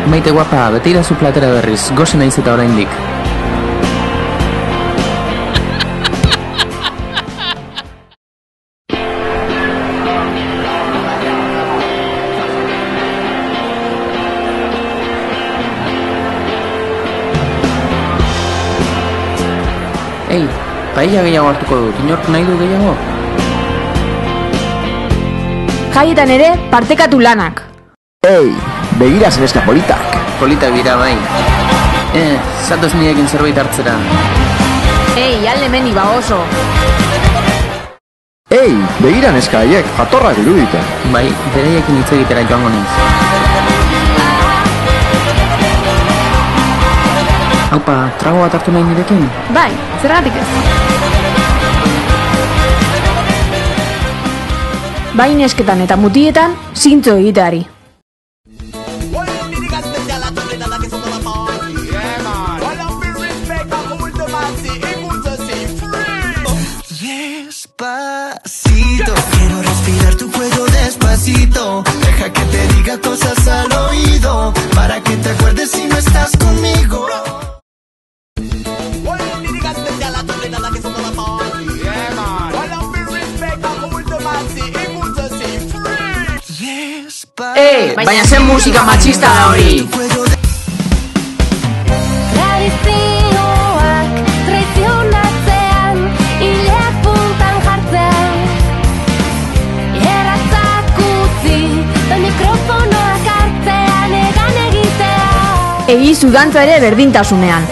Maite guapa, beti irazu platera berriz, goze naiz eta oraindik. Ei, paella gehiago hartuko dut, inork nahi du gehiago? Jaietan ere, partekatu lanak. Ei, begira zeneska politak. Politak dira bai. Zatoz nirekin zerbait hartzera. Ei, alde meni ba oso. Ei, begira neska haiek, jatorrak irudite. Bai, beraiekin hitz egitera joango naiz. Haupa, trago bat hartu nahi nirekin? Bai, zergatik ez. Bai nesketan eta mutietan, zintzo egiteari. Despacito, quiero respirar tu cuello despacito. Deja que te diga cosas al oído, para que te acuerdes si no estás conmigo. Baina zen musika matxista da hori. Tradizioak traizionatzean, hileak puntan jartzean, erratzak utzi, da mikrofonoak hartzean, egan egitea. Egizu dantza ere berdintasunean.